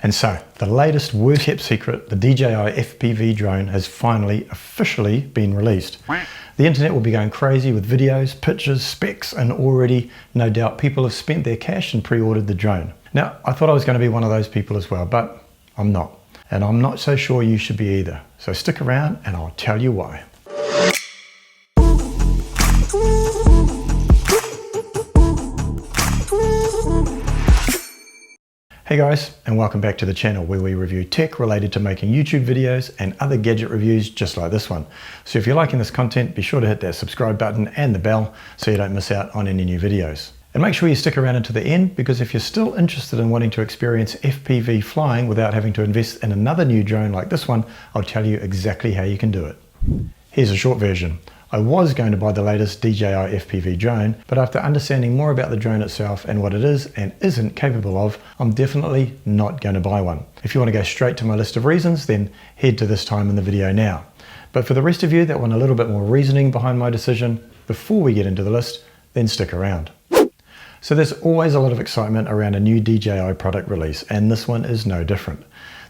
And so, the latest worst kept secret, the DJI FPV drone, has finally officially been released. The internet will be going crazy with videos, pictures, specs, and already, no doubt, people have spent their cash and pre-ordered the drone. Now, I thought I was going to be one of those people as well, but I'm not. And I'm not so sure you should be either. So stick around and I'll tell you why. Hey guys, and welcome back to the channel where we review tech related to making YouTube videos and other gadget reviews just like this one. So if you're liking this content, be sure to hit that subscribe button and the bell so you don't miss out on any new videos. And make sure you stick around until the end, because if you're still interested in wanting to experience FPV flying without having to invest in another new drone like this one, I'll tell you exactly how you can do it. Here's a short version. I was going to buy the latest DJI FPV drone, but after understanding more about the drone itself and what it is and isn't capable of, I'm definitely not going to buy one. If you want to go straight to my list of reasons, then head to this time in the video now. But for the rest of you that want a little bit more reasoning behind my decision before we get into the list, then stick around. So there's always a lot of excitement around a new DJI product release, and this one is no different.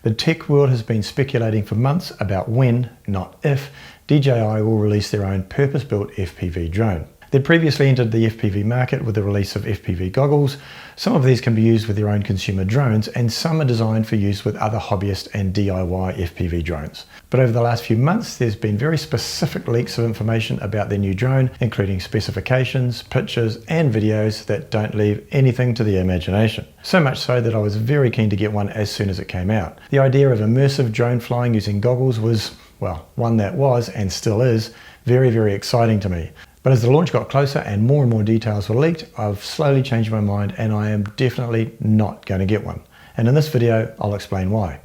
The tech world has been speculating for months about when, not if, DJI will release their own purpose-built FPV drone. They'd previously entered the FPV market with the release of FPV goggles. Some of these can be used with their own consumer drones, and some are designed for use with other hobbyist and DIY FPV drones. But over the last few months, there's been very specific leaks of information about their new drone, including specifications, pictures, and videos that don't leave anything to the imagination. So much so that I was very keen to get one as soon as it came out. The idea of immersive drone flying using goggles was, well, one that was, and still is, very, very exciting to me. But as the launch got closer and more details were leaked, I've slowly changed my mind and I am definitely not going to get one. And in this video, I'll explain why.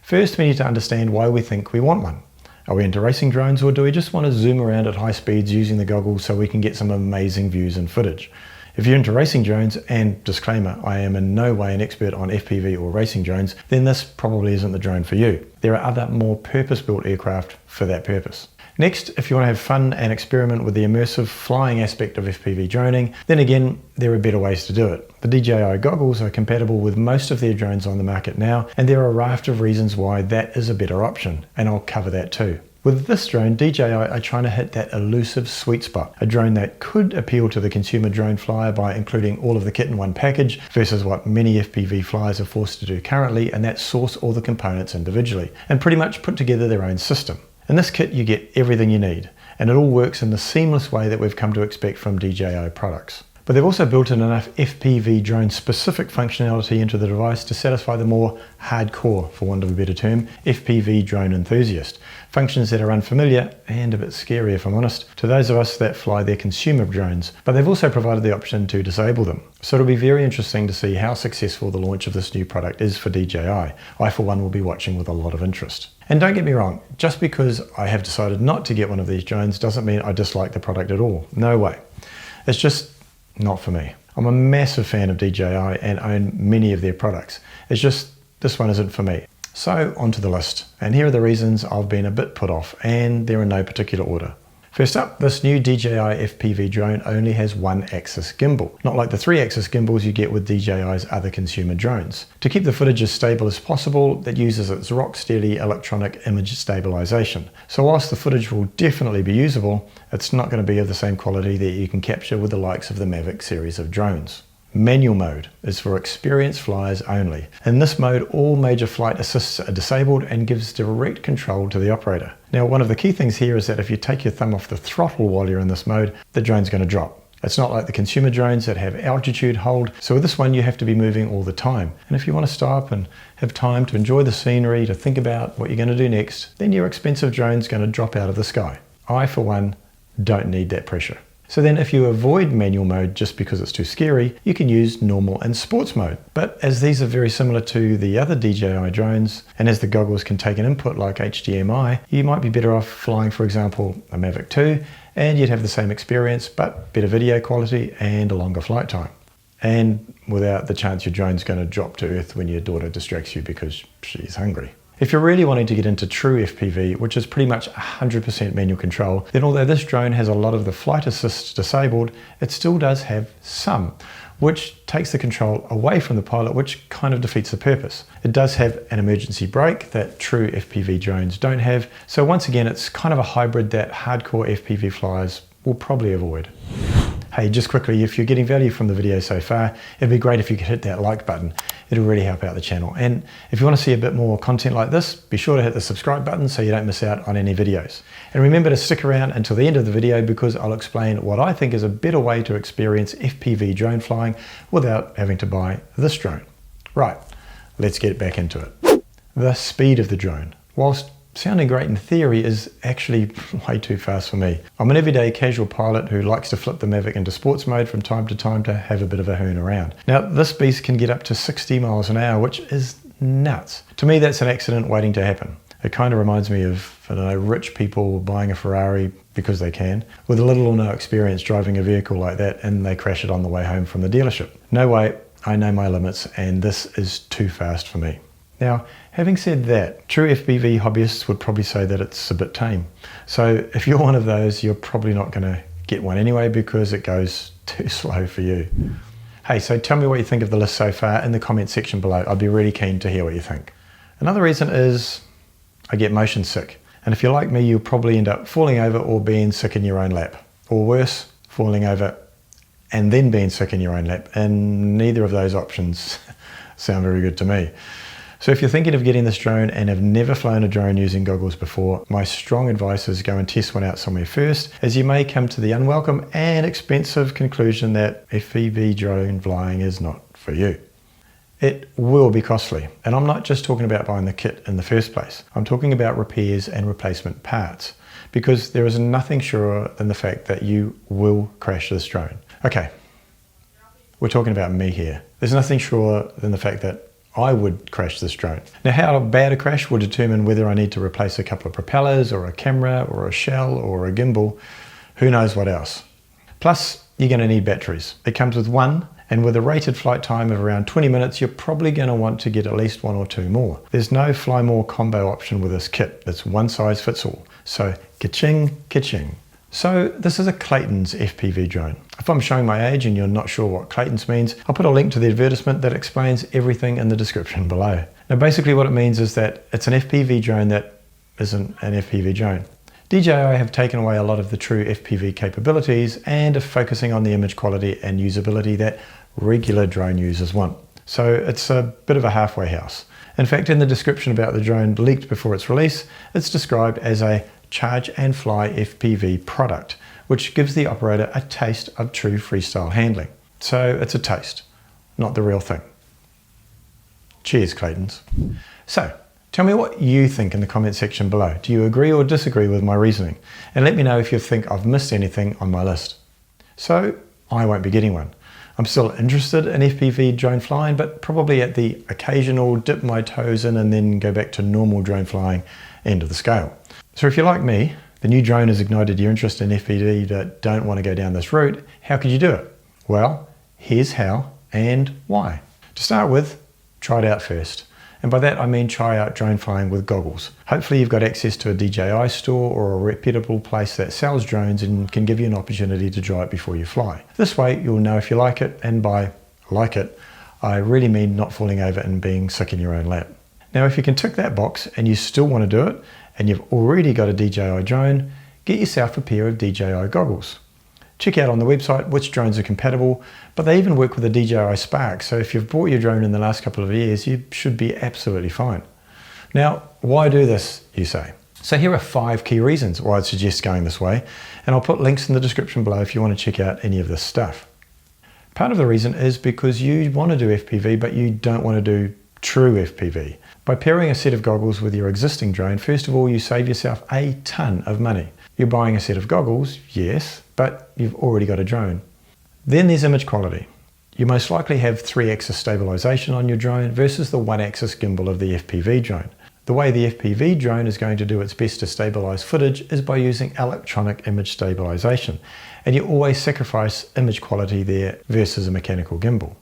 First, we need to understand why we think we want one. Are we into racing drones, or do we just want to zoom around at high speeds using the goggles so we can get some amazing views and footage? If you're into racing drones, and disclaimer, I am in no way an expert on FPV or racing drones, then this probably isn't the drone for you. There are other more purpose-built aircraft for that purpose. Next, if you want to have fun and experiment with the immersive flying aspect of FPV droning, then again, there are better ways to do it. The DJI goggles are compatible with most of their drones on the market now, and there are a raft of reasons why that is a better option, and I'll cover that too. With this drone, DJI are trying to hit that elusive sweet spot, a drone that could appeal to the consumer drone flyer by including all of the kit in one package versus what many FPV flyers are forced to do currently, and that's source all the components individually and pretty much put together their own system. In this kit, you get everything you need, and it all works in the seamless way that we've come to expect from DJI products. But they've also built in enough FPV drone specific functionality into the device to satisfy the more hardcore, for want of a better term, FPV drone enthusiast. Functions that are unfamiliar and a bit scary, if I'm honest, to those of us that fly their consumer drones. But they've also provided the option to disable them. So it'll be very interesting to see how successful the launch of this new product is for DJI. I, for one, will be watching with a lot of interest. And don't get me wrong, just because I have decided not to get one of these drones doesn't mean I dislike the product at all. No way. It's just not for me. I'm a massive fan of DJI and own many of their products. It's just this one isn't for me. So onto the list, and here are the reasons I've been a bit put off, and they're in no particular order. First up, this new DJI FPV drone only has one axis gimbal, not like the 3-axis gimbals you get with DJI's other consumer drones. To keep the footage as stable as possible, it uses its rock-steady electronic image stabilization. So whilst the footage will definitely be usable, it's not going to be of the same quality that you can capture with the likes of the Mavic series of drones. Manual mode is for experienced flyers only. In this mode, all major flight assists are disabled and gives direct control to the operator. Now, one of the key things here is that if you take your thumb off the throttle while you're in this mode, the drone's going to drop. It's not like the consumer drones that have altitude hold, so with this one you have to be moving all the time. And if you want to stop and have time to enjoy the scenery, to think about what you're going to do next, then your expensive drone's going to drop out of the sky. I, for one, don't need that pressure. So then if you avoid manual mode just because it's too scary, you can use normal and sports mode. But as these are very similar to the other DJI drones, and as the goggles can take an input like HDMI, you might be better off flying, for example, a Mavic 2, and you'd have the same experience, but better video quality and a longer flight time. And without the chance your drone's going to drop to earth when your daughter distracts you because she's hungry. If you're really wanting to get into true FPV, which is pretty much 100% manual control, then although this drone has a lot of the flight assist disabled, it still does have some, which takes the control away from the pilot, which kind of defeats the purpose. It does have an emergency brake that true FPV drones don't have, so once again it's kind of a hybrid that hardcore FPV flyers will probably avoid. Hey, just quickly, if you're getting value from the video so far, it'd be great if you could hit that like button. It'll really help out the channel. And if you want to see a bit more content like this, be sure to hit the subscribe button so you don't miss out on any videos. And remember to stick around until the end of the video because I'll explain what I think is a better way to experience FPV drone flying without having to buy this drone. Right, let's get back into it. The speed of the drone. Whilst sounding great in theory, is actually way too fast for me. I'm an everyday casual pilot who likes to flip the Mavic into sports mode from time to time to have a bit of a hoon around. Now this beast can get up to 60 miles an hour, which is nuts. To me that's an accident waiting to happen. It kind of reminds me of, I don't know, rich people buying a Ferrari because they can, with little or no experience driving a vehicle like that, and they crash it on the way home from the dealership. No way, I know my limits and this is too fast for me. Now, having said that, true FPV hobbyists would probably say that it's a bit tame. So if you're one of those, you're probably not going to get one anyway because it goes too slow for you. Hey, so tell me what you think of the list so far in the comment section below. I'd be really keen to hear what you think. Another reason is I get motion sick. And if you're like me, you'll probably end up falling over or being sick in your own lap. Or worse, falling over and then being sick in your own lap. And neither of those options sound very good to me. So if you're thinking of getting this drone and have never flown a drone using goggles before, my strong advice is go and test one out somewhere first, as you may come to the unwelcome and expensive conclusion that FPV drone flying is not for you. It will be costly, and I'm not just talking about buying the kit in the first place. I'm talking about repairs and replacement parts, because there is nothing surer than the fact that you will crash this drone. Okay, we're talking about me here. There's nothing surer than the fact that I would crash this drone. Now how bad a crash will determine whether I need to replace a couple of propellers or a camera or a shell or a gimbal, who knows what else. Plus, you're going to need batteries. It comes with one, and with a rated flight time of around 20 minutes, you're probably going to want to get at least one or two more. There's no fly more combo option with this kit. It's one size fits all. So ka-ching, ka-ching. So this is a Clayton's FPV drone. If I'm showing my age and you're not sure what Clayton's means, I'll put a link to the advertisement that explains everything in the description below. Now basically what it means is that it's an FPV drone that isn't an FPV drone. DJI have taken away a lot of the true FPV capabilities and are focusing on the image quality and usability that regular drone users want. So it's a bit of a halfway house. In fact, in the description about the drone leaked before its release, it's described as a charge and fly FPV product, which gives the operator a taste of true freestyle handling. So it's a taste, not the real thing. Cheers, Claytons. So tell me what you think in the comment section below. Do you agree or disagree with my reasoning? And let me know if you think I've missed anything on my list. So I won't be getting one. I'm still interested in FPV drone flying, but probably at the occasional dip my toes in and then go back to normal drone flying end of the scale. So if you're like me, the new drone has ignited your interest in FPV but don't want to go down this route, how could you do it? Well, here's how and why. To start with, try it out first. And by that I mean try out drone flying with goggles. Hopefully you've got access to a DJI store or a reputable place that sells drones and can give you an opportunity to try it before you fly. This way you'll know if you like it, and by like it, I really mean not falling over and being sick in your own lap. Now if you can tick that box and you still want to do it, and you've already got a DJI drone, get yourself a pair of DJI goggles. Check out on the website which drones are compatible, but they even work with a DJI Spark, so if you've bought your drone in the last couple of years, you should be absolutely fine. Now, why do this, you say? So here are 5 key reasons why I'd suggest going this way, and I'll put links in the description below if you want to check out any of this stuff. Part of the reason is because you want to do FPV, but you don't want to do true FPV. By pairing a set of goggles with your existing drone, first of all, you save yourself a ton of money. You're buying a set of goggles, yes, but you've already got a drone. Then there's image quality. You most likely have 3-axis stabilization on your drone versus the 1-axis gimbal of the FPV drone. The way the FPV drone is going to do its best to stabilize footage is by using electronic image stabilization, and you always sacrifice image quality there versus a mechanical gimbal.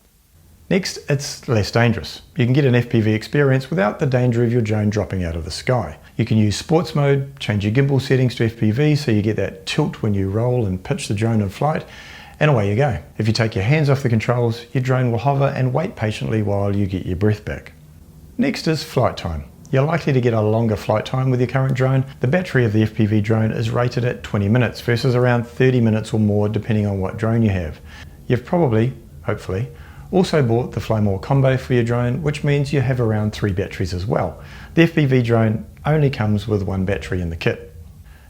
Next, it's less dangerous. You can get an FPV experience without the danger of your drone dropping out of the sky. You can use sports mode, change your gimbal settings to FPV so you get that tilt when you roll and pitch the drone in flight, and away you go. If you take your hands off the controls, your drone will hover and wait patiently while you get your breath back. Next is flight time. You're likely to get a longer flight time with your current drone. The battery of the FPV drone is rated at 20 minutes versus around 30 minutes or more depending on what drone you have. You've probably, hopefully, also bought the Fly More combo for your drone, which means you have around 3 batteries as well. The FPV drone only comes with 1 battery in the kit.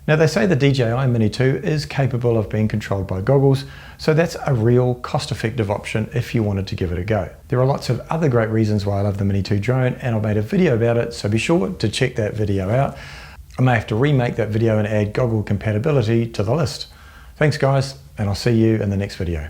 Now they say the DJI Mini 2 is capable of being controlled by goggles, so that's a real cost-effective option if you wanted to give it a go. There are lots of other great reasons why I love the Mini 2 drone, and I've made a video about it, so be sure to check that video out. I may have to remake that video and add goggle compatibility to the list. Thanks guys, and I'll see you in the next video.